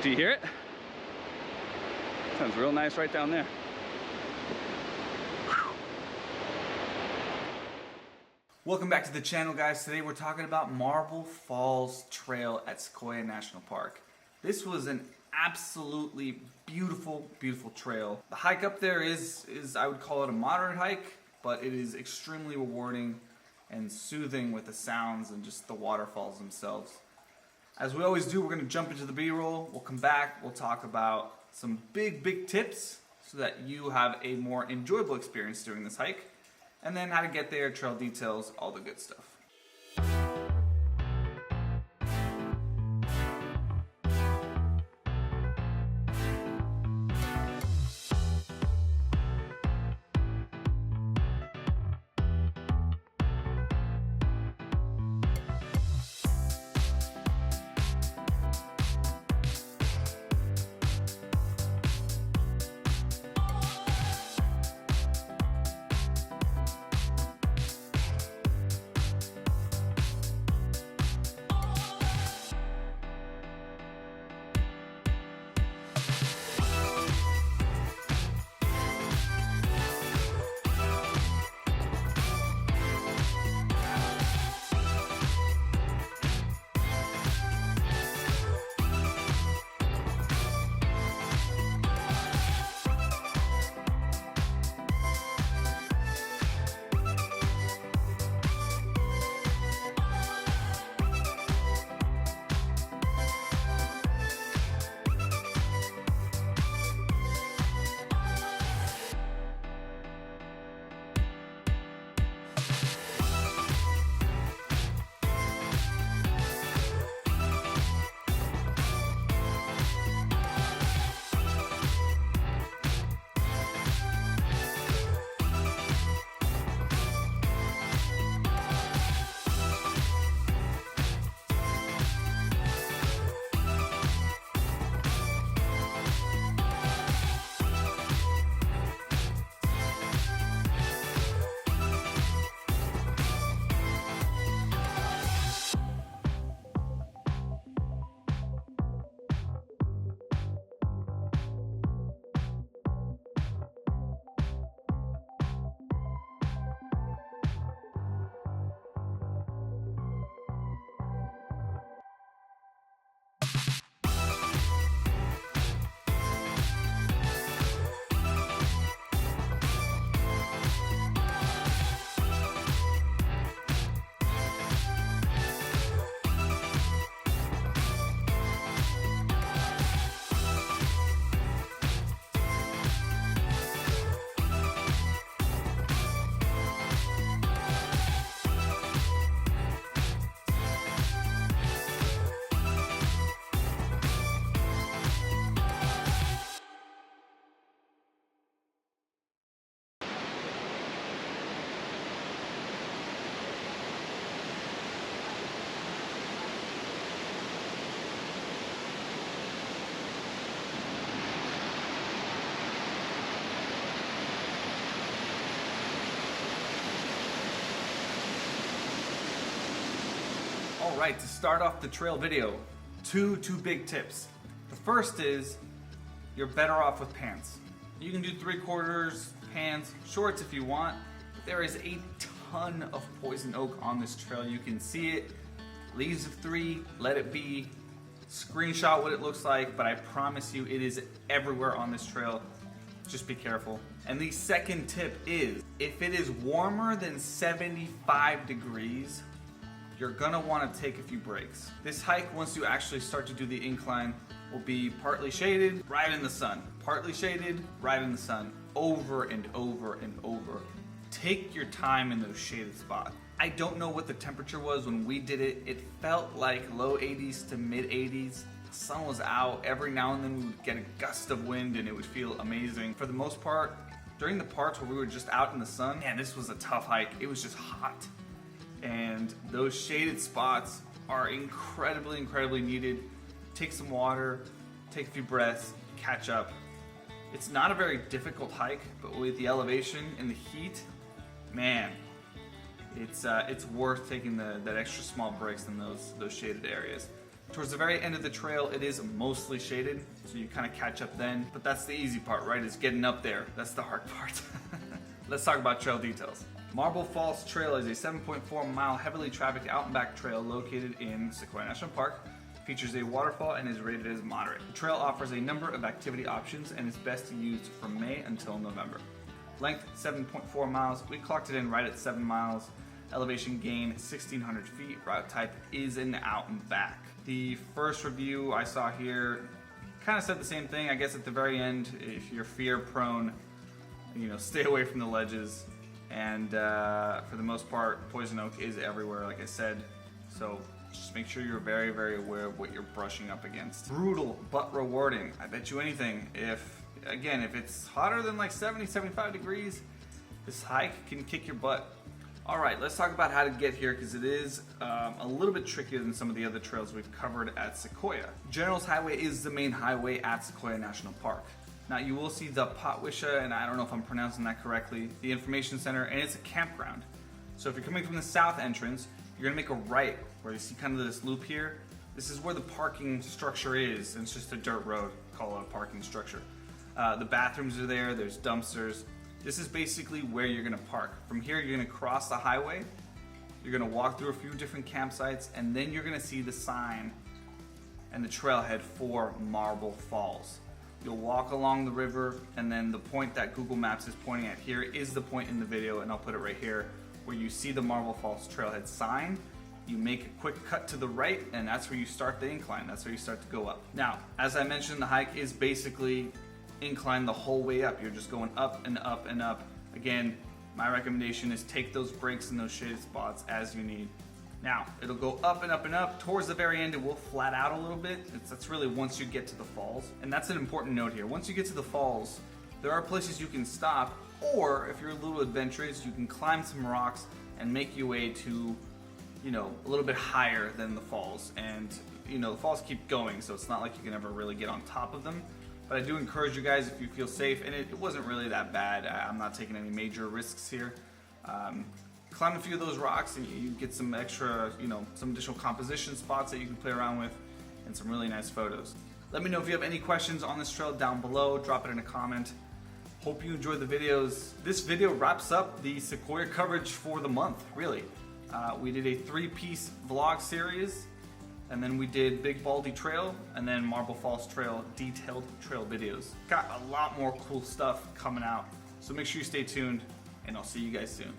Do you hear it? Sounds real nice right down there. Welcome back to the channel, guys. Today we're talking about Marble Falls Trail at Sequoia National Park. This was an absolutely beautiful, beautiful trail. The hike up there is I would call it a moderate hike, but it is extremely rewarding and soothing with the sounds and just the waterfalls themselves. As we always do, we're going to jump into the B-roll. We'll come back, we'll talk about some big tips so that you have a more enjoyable experience during this hike, and then how to get there, trail details, all the good stuff. Alright, to start off the trail video, two big tips. The first is, you're better off with pants. You can do 3/4 pants, shorts if you want, but there is a ton of poison oak on this trail. You can see it, leaves of 3, let it be, screenshot what it looks like, but I promise you it is everywhere on this trail. Just be careful. And the second tip is, if it is warmer than 75 degrees, you're gonna wanna take a few breaks. This hike, once you actually start to do the incline, will be partly shaded, right in the sun. Partly shaded, right in the sun, over and over and over. Take your time in those shaded spots. I don't know what the temperature was when we did it. It felt like low 80s to mid 80s. The sun was out. Every now and then we would get a gust of wind and it would feel amazing. For the most part, during the parts where we were just out in the sun, man, this was a tough hike. It was just hot. And those shaded spots are incredibly needed. Take some water, take a few breaths, catch up. It's not a very difficult hike, but with the elevation and the heat, man, it's worth taking that extra small breaks in those shaded areas. Towards the very end of the trail, it is mostly shaded, so you kind of catch up then. But that's the easy part, right? Is getting up there. That's the hard part. Let's talk about trail details. Marble Falls Trail is a 7.4 mile heavily trafficked out and back trail located in Sequoia National Park. Features a waterfall and is rated as moderate. The trail offers a number of activity options and is best used from May until November. Length 7.4 miles. We clocked it in right at 7 miles. Elevation gain 1,600 feet. Route type is an out and back. The first review I saw here kind of said the same thing. I guess at the very end, if you're fear prone, stay away from the ledges. And for the most part, poison oak is everywhere, like I said. So just make sure you're very, very aware of what you're brushing up against. Brutal but rewarding. I bet you anything. If it's hotter than like 70, 75 degrees, this hike can kick your butt. All right, let's talk about how to get here, because it is a little bit trickier than some of the other trails we've covered at Sequoia. Generals Highway is the main highway at Sequoia National Park. Now you will see the Potwisha, and I don't know if I'm pronouncing that correctly, the information center, and it's a campground. So if you're coming from the south entrance, you're gonna make a right where you see kind of this loop here. This is where the parking structure is, and it's just a dirt road, call it a parking structure. The bathrooms are there, there's dumpsters. This is basically where you're gonna park. From here, you're gonna cross the highway, you're gonna walk through a few different campsites, and then you're gonna see the sign and the trailhead for Marble Falls. You'll walk along the river, and then the point that Google Maps is pointing at here is the point in the video, and I'll put it right here, where you see the Marble Falls trailhead sign. You make a quick cut to the right, and that's where you start the incline. That's where you start to go up. Now, as I mentioned, the hike is basically incline the whole way up. You're just going up and up and up. Again, my recommendation is take those breaks in those shaded spots as you need. Now, it'll go up and up and up. Towards the very end, it will flat out a little bit. That's really once you get to the falls. And that's an important note here. Once you get to the falls, there are places you can stop, or if you're a little adventurous, you can climb some rocks and make your way to, a little bit higher than the falls. And, the falls keep going, so it's not like you can ever really get on top of them. But I do encourage you guys, if you feel safe, and it wasn't really that bad. I'm not taking any major risks here. Climb a few of those rocks and you get some extra, some additional composition spots that you can play around with, and some really nice photos. Let me know if you have any questions on this trail down below. Drop it in a comment. Hope you enjoyed the videos. This video wraps up the Sequoia coverage for the month, really. We did a 3-piece vlog series, and then we did Big Baldy Trail, and then Marble Falls Trail detailed trail videos. Got a lot more cool stuff coming out, so make sure you stay tuned, and I'll see you guys soon.